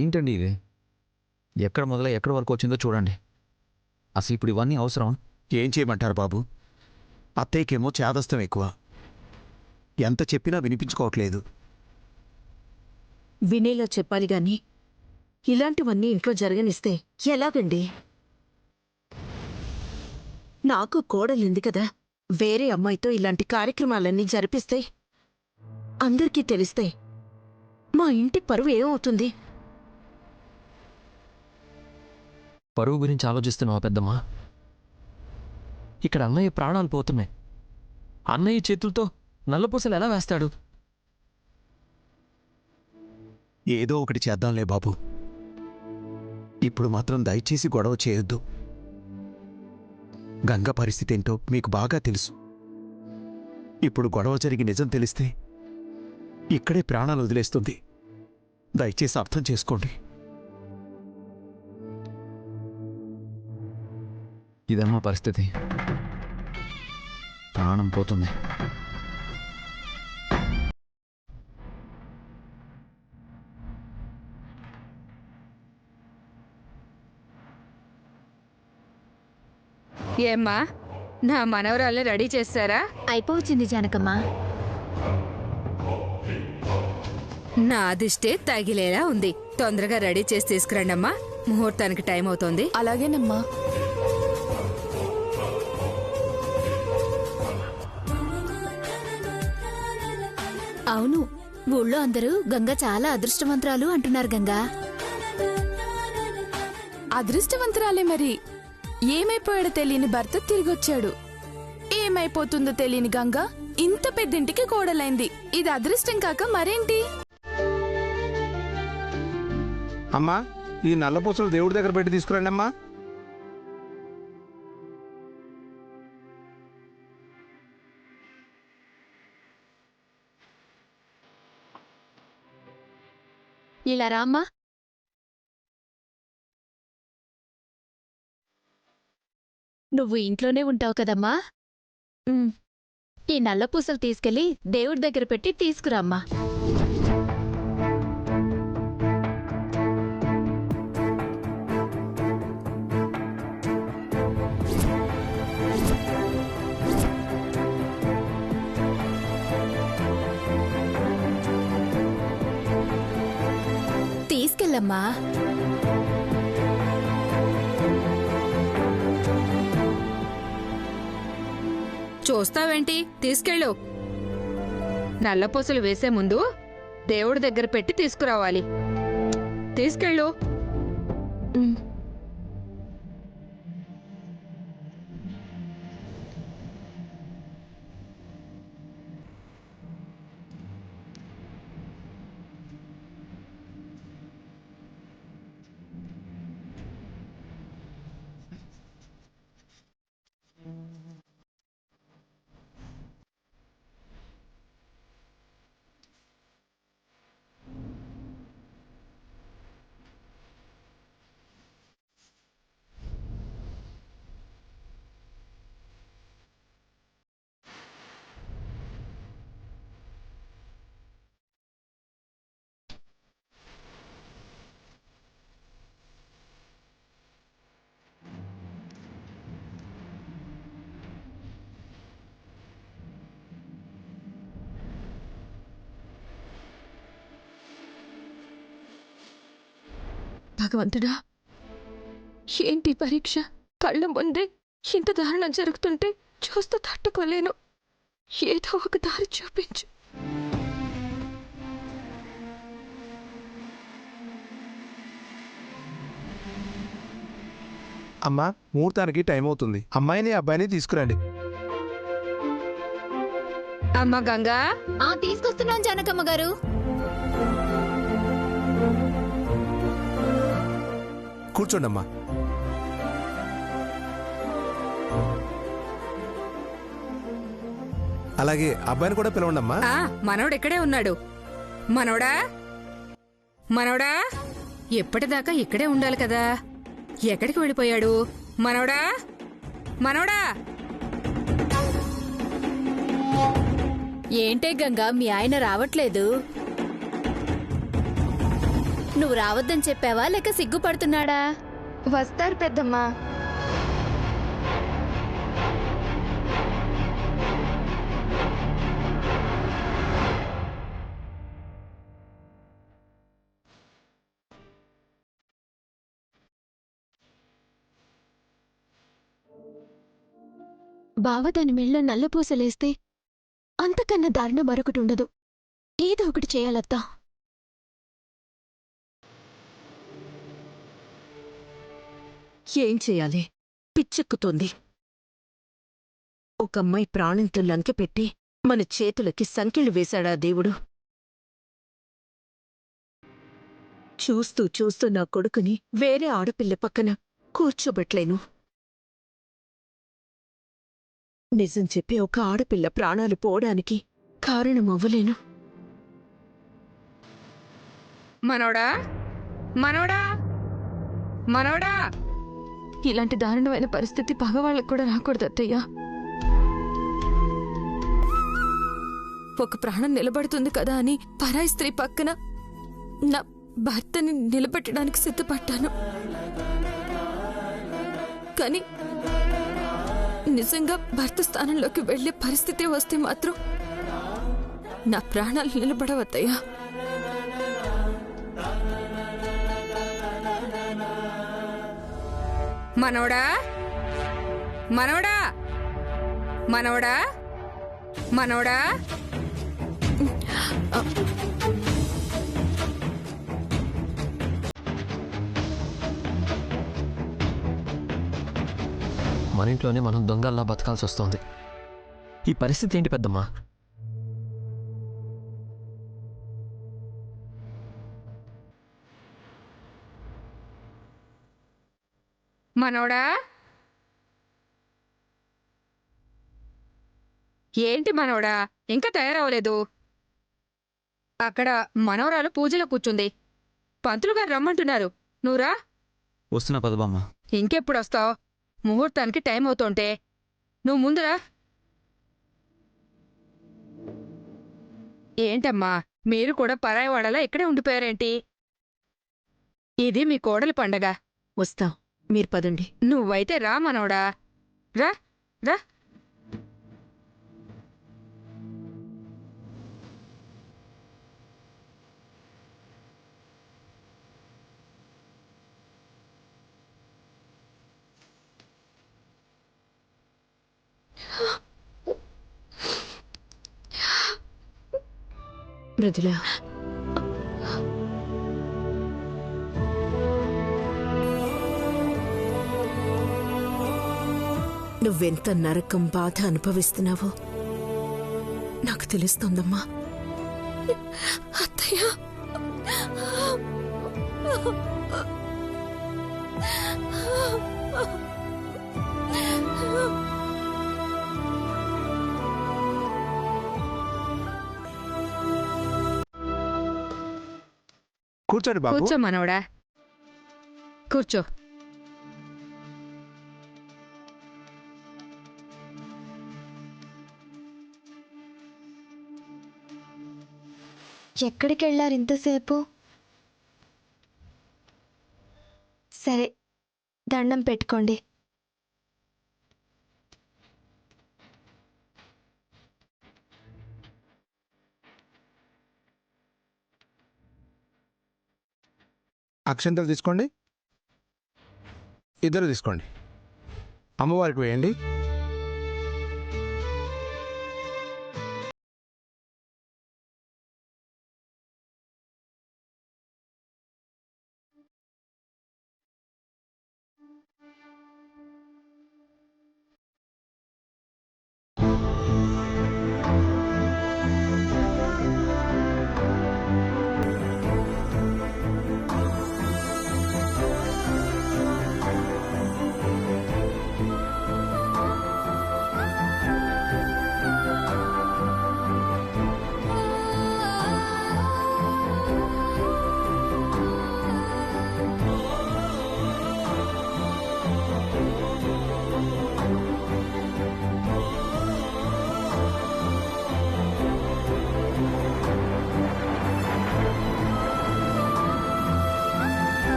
ఏంటండి ఇది? ఎక్కడ మొదలై ఎక్కడి వరకు వచ్చిందో చూడండి. అసలు ఇప్పుడు ఇవన్నీ అవసరం? ఏం చేయమంటారు బాబు? అత్తయ్యకేమో చేదస్తం ఎక్కువ. ఎంత చెప్పినా వినిపించుకోవట్లేదు. వినేలా చెప్పాలి గాని ఇలాంటివన్నీ ఇంట్లో జరగనిస్తే ఎలాగండి? నాకు కోడలుంది కదా, వేరే అమ్మాయితో ఇలాంటి కార్యక్రమాలన్నీ జరిపిస్తే అందరికీ తెలిస్తే మా ఇంటి పరువు ఏమవుతుంది? పరువు గురించి ఆలోచిస్తున్నావా పెద్దమ్మా? ఇక్కడ అన్నయ్య ప్రాణాలు పోతున్నాయి. అన్నయ్య చేతులతో నల్లపూసలు ఎలా వేస్తాడు? ఏదో ఒకటి చేద్దాంలే బాబు. ఇప్పుడు మాత్రం దయచేసి గొడవ చేయొద్దు. గంగ పరిస్థితి ఏంటో మీకు బాగా తెలుసు. ఇప్పుడు గొడవ జరిగి నిజం తెలిస్తే ఇక్కడే ప్రాణాలు వదిలేస్తుంది. దయచేసి అర్థం చేసుకోండి. ఇదమ్మా పరిస్థితి. ప్రాణం పోతుంది. ఏమ్మా, నా మనవరాల్ని రెడీ చేస్తారా? అయిపోవచ్చింది జానకమ్మ. నా అదిష్టే తగిలేలా ఉంది. తొందరగా రెడీ చేసి తీసుకురండి అమ్మా, ముహూర్తానికి టైం అవుతోంది. అలాగేనమ్మా. అవును, ఊళ్ళో అందరూ గంగ చాలా అదృష్టవంతురాలు అంటున్నారు. గంగా అదృష్టవంతురాలే. మరి ఏమైపోయాడో తెలియని భర్త తిరిగొచ్చాడు. ఏమైపోతుందో తెలియని గంగ ఇంత పెద్దింటికి కోడలైంది. ఇది అదృష్టం కాక మరేంటి? అమ్మా, ఈ నల్లపూసలు దేవుడి దగ్గర పెట్టి తీసుకురండి అమ్మా. ఇలా రామ్మా. నువ్వు ఇంట్లోనే ఉంటావు కదమ్మా. ఈ నల్ల పూసలు తీసుకెళ్లి దేవుడి దగ్గర పెట్టి తీసుకురామ్మా. తీసుకెళ్ళమ్మా. చూస్తావేంటి? తీసుకెళ్ళు. నల్లపూసలు వేసే ముందు దేవుడి దగ్గర పెట్టి తీసుకురావాలి. తీసుకెళ్ళు. భగవంతుడా, ఏంటి పరీక్ష? కళ్ళ ముందే ఇంత దారుణం జరుగుతుంటే చూస్తూ తట్టుకోలేను. ఏదో ఒక దారి చూపించు. అమ్మా, ముహూర్తానికి టైం అవుతుంది. అమ్మాయిని అబ్బాయిని తీసుకురండి. అమ్మ గంగా, తీసుకొస్తున్నాం జానకమ్మ గారు. కూర్చోండమ్మా. అలాగే అబ్బాయిని కూడా పిలవండమ్మా. మనోడు ఇక్కడే ఉన్నాడు. మనోడా, మనోడా, ఎప్పటిదాకా ఇక్కడే ఉండాలి కదా, ఎక్కడికి వెళ్ళిపోయాడు? మనోడా, మనోడా. ఏంటే గంగా, మీ ఆయన రావట్లేదు? నువ్వు రావద్దని చెప్పావా లేక సిగ్గుపడుతున్నాడా? వస్తారు పెద్దమ్మా. బావ దాని మెళ్ళో నల్లపూసలేస్తే అంతకన్నా దారుణం మరొకటి ఉండదు. ఏదో ఒకటి చేయాలత్తా. ఏం చేయాలి? పిచ్చెక్కుతోంది. ఒక అమ్మాయి ప్రాణంతో లంకెపెట్టి మన చేతులకి సంకెళ్ళు వేశాడా దేవుడు? చూస్తూ చూస్తూ నా కొడుకుని వేరే ఆడపిల్ల పక్కన కూర్చోబెట్లేను. నిజం చెప్పి ఒక ఆడపిల్ల ప్రాణాలు పోవడానికి కారణమవ్వలేను. మనోడా మనోడా మనోడా, ఇలాంటి దారుణమైన పరిస్థితి పగవాళ్ళకు కూడా రాకూడదు అత్తయ్య. ఒక ప్రాణం నిలబడుతుంది కదా అని పరాయి స్త్రీ పక్కన నా భర్తని నిలబెట్టడానికి సిద్ధపడ్డాను. కానీ నిజంగా భర్త స్థానంలోకి వెళ్లే పరిస్థితి వస్తే మాత్రం నా ప్రాణాలు నిలబడవత్తయ్యా. మనోడా మనోడా మనోడా మనోడా, మన ఇంట్లోనే మనం దొంగల్లా బతకాల్సి వస్తోంది. ఈ పరిస్థితి ఏంటి పెద్దమ్మా? మనోడా ఏంటి మనోడా ఇంకా తయారవలేదు? అక్కడ మనవరాలు పూజలో కూర్చుంది. పంతులు గారు రమ్మంటున్నారు. నువ్వురా. వస్తున్నా పదబామ్మ. ఇంకెప్పుడొస్తావు? ముహూర్తానికి టైం అవుతుంటే నువ్వు ముందురా. ఏంటమ్మా మీరు కూడా పరాయి వాడలా ఇక్కడే ఉండిపోయారేంటి? ఇది మీ కోడలి పండగ. వస్తా, మీరు పదండి. నువ్వైతే రా మనోడా, రా రా. మృదులా, నువ్వెంత నరకం బాధ అనుభవిస్తున్నావో నాకు తెలుస్తోందమ్మా. అత్తయ్య, కూర్చోండి బాబు. కూర్చో మనోడా, కూర్చో. ఎక్కడికి వెళ్ళారు ఇంతసేపు? సరే, దండం పెట్టుకోండి. అక్షంతలు తీసుకోండి. ఇద్దరు తీసుకోండి. అమ్మవారికి వేయండి.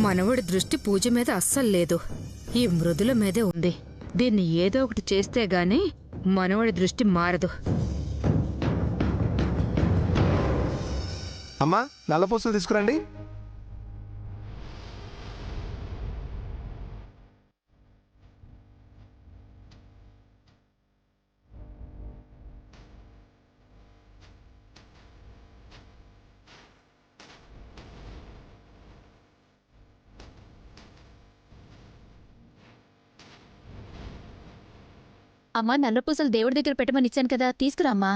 మనవడి దృష్టి పూజ మీద అస్సలు లేదు, ఈ మృదుల మీదే ఉంది. దీన్ని ఏదో ఒకటి చేస్తే గాని మనవడి దృష్టి మారదు. అమ్మా నల్ల పూసలు తీసుకురండి. అమ్మా నల్లపూసలు దేవుడి దగ్గర పెట్టమని ఇచ్చాను కదా, తీసుకురామ్మా.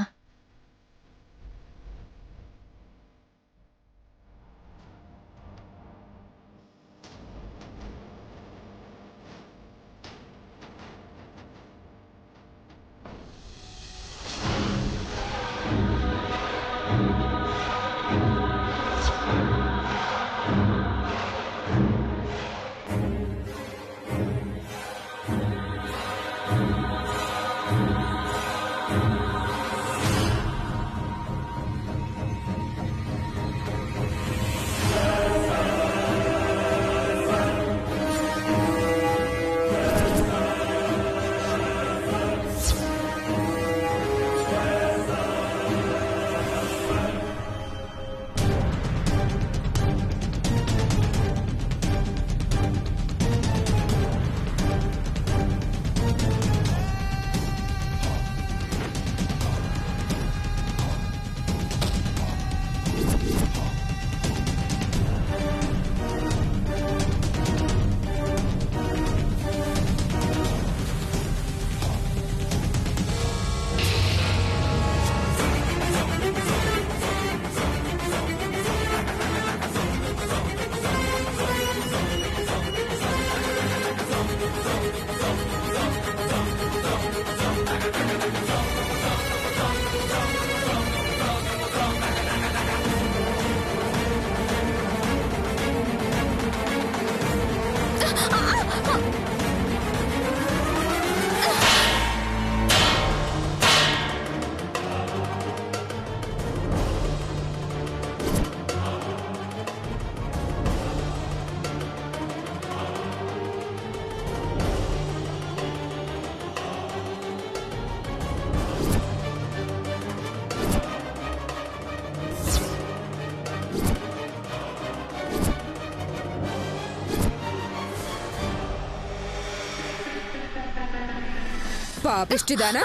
పాపిష్టిదానా,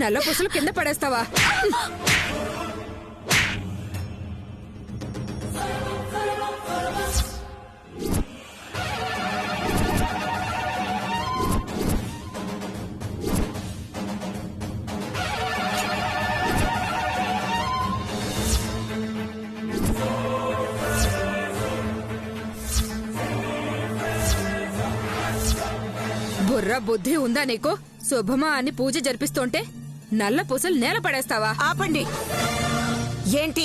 నల్ల పూసలు కింద పడేస్తావా? బుర్ర బుద్ధి ఉందా నీకు? శుభమా అని పూజ జరిపిస్తుంటే నల్ల పూసలు నేల పడేస్తావా? ఆపండి. ఏంటి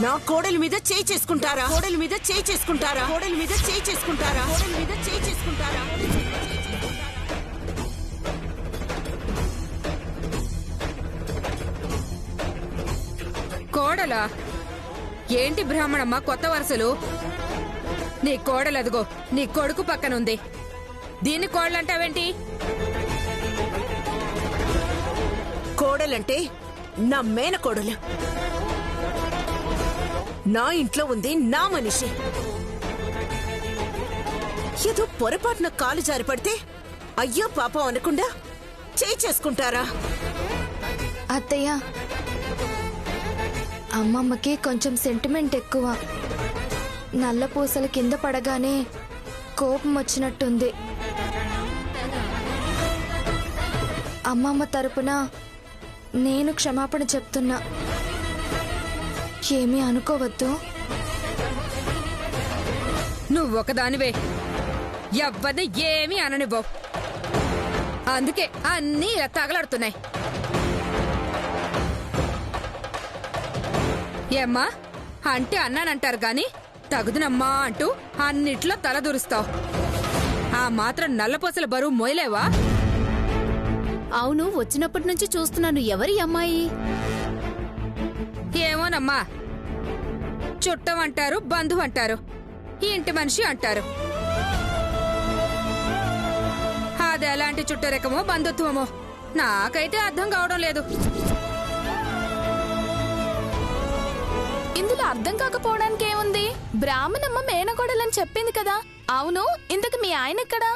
నా కోడల మీద చేయి చేసుకుంటారా? కోడల మీద చేయి చేసుకుంటారా? కోడల మీద చేయి చేసుకుంటారా? కోడల మీద చేయి చేసుకుంటారా? కోడలా? ఏంటి బ్రాహ్మణమ్మ కొత్త వరుసలు? నీ కోడలదిగో నీ కొడుకు పక్కనుంది, దీన్ని కోడలంటావేంటి? కోడలంటే నా మేనకోడలు. నా ఇంట్లో ఉంది నా మనిషి. ఏదో పొరపాటున కాలు జారిపడితే అయ్యో పాపం అనకుండా చేయి చేసుకుంటారా? అత్తయ్య, అమ్మమ్మకి కొంచెం సెంటిమెంట్ ఎక్కువ. నల్ల పూసల కింద పడగానే కోపం వచ్చినట్టుంది. అమ్మమ్మ తరపున నేను క్షమాపణ చెప్తున్నా, ఏమీ అనుకోవద్దు. నువ్వొకదానివే, ఎవ్వరిని ఏమీ అననివ్వవు. అందుకే అన్నీ ఇలా తగలడుతున్నాయి. ఏమ్మా అంటే అన్నానంటారు గాని తగుదునమ్మా అంటూ అన్నిట్లో తలదూరుస్తావు. ఆ మాత్రం నల్లపూసల బరువు మోయలేవా? అవును, వచ్చినప్పటి నుంచి చూస్తున్నాను. ఎవరి అమ్మాయి? ఏమోనమ్మా, చుట్టం అంటారు, బంధువు అంటారు. ఈ ఇంటి మనిషి అంటారు. అది ఎలాంటి చుట్టరికమో బంధుత్వమో నాకైతే అర్థం కావడం లేదు. ఇందులో అర్థం కాకపోవడానికి ఏముంది? బ్రాహ్మణమ్మ మేనకోడలని చెప్పింది కదా. అవును, ఇంతకు మీ ఆయన ఎక్కడా?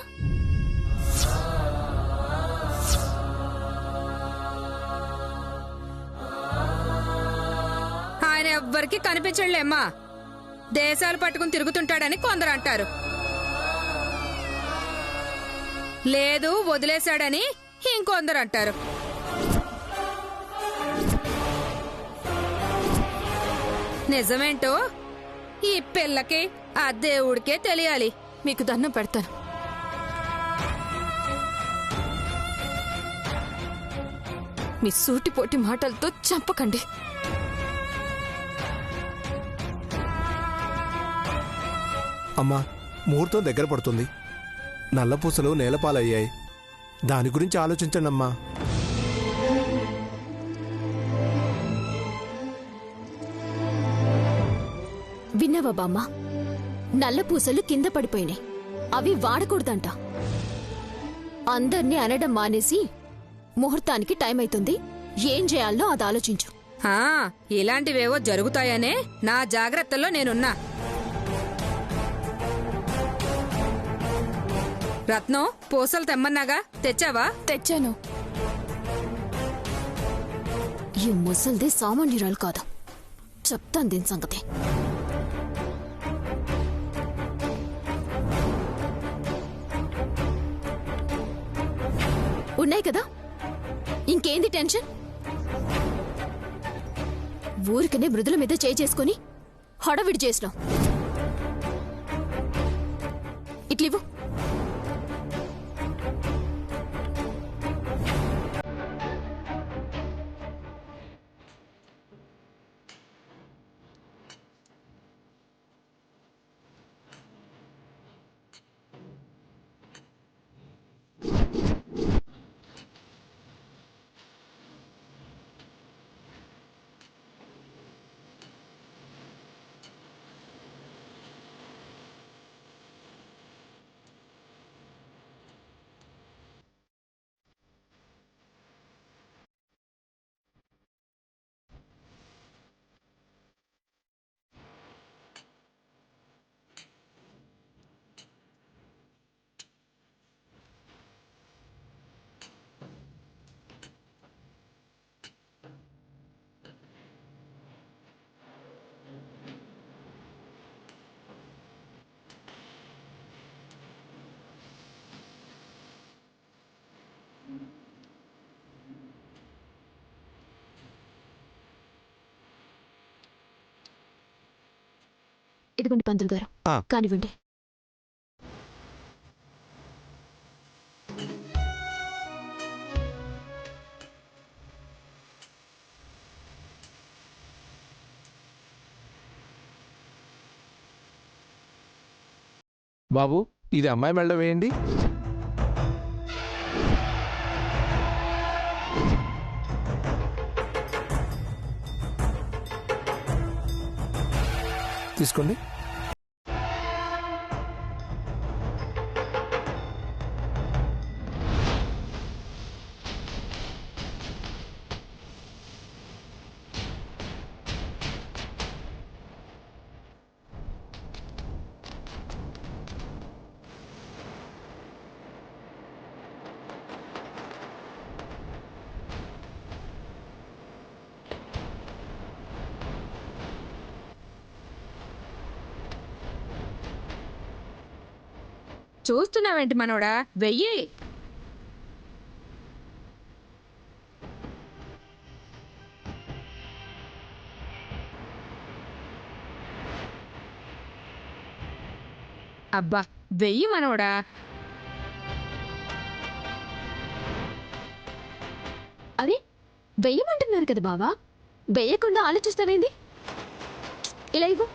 ఆయన ఎవ్వరికి కనిపించలేమ్మా. దేశాలు పట్టుకుని తిరుగుతుంటాడని కొందరు అంటారు. లేదు వదిలేశాడని ఇంకొందరు అంటారు. నిజమేంటో ఈ పిల్లకి ఆ దేవుడికే తెలియాలి. మీకు దండం పెడతాను. మీ సూటిపోటి మాటలతో చంపకండి. అమ్మా, ముహూర్తం దగ్గర పడుతుంది. నల్లపూసలు నేలపాలయ్యాయి. దాని గురించి ఆలోచించండి అమ్మా. విన్నావా బామ్మ? నల్లపూసలు కింద పడిపోయినాయి. అవి వాడకూడదంట. అందర్నీ అనడం మానేసి ముహూర్తానికి టైం అవుతుంది, ఏం చేయాలో అది ఆలోచించు. ఆ, ఇలాంటివేవో జరుగుతాయనే నా జాగ్రత్తల్లో నేనున్నా. రత్నం, పూసలు తెమ్మన్నాగా తెచ్చావా? తెచ్చాను. ఈ ముసల్ది సామాన్యురాలు కాదు, చెప్తాను దీని సంగతి. ఉన్నాయి కదా, ఇంకేంది టెన్షన్? ఊరికనే మృదుల మీద చేసుకుని హడవిడి చేసినావు. ఇట్లివ్వు. ఇదిగోండి పంతులు గారు, కానివ్వండి. బాబు, ఇది అమ్మాయి మెళ్ళ వేయండి. తీసుకోండి. చూస్తున్నావేంటి మనోడా, వెయ్యి. అబ్బా, వెయ్యి మనోడా. అరే, వెయ్యమంటున్నారు కదా బావా, వెయ్యకుండా ఆలోచిస్తావేంది? ఇలా ఇవ్వు.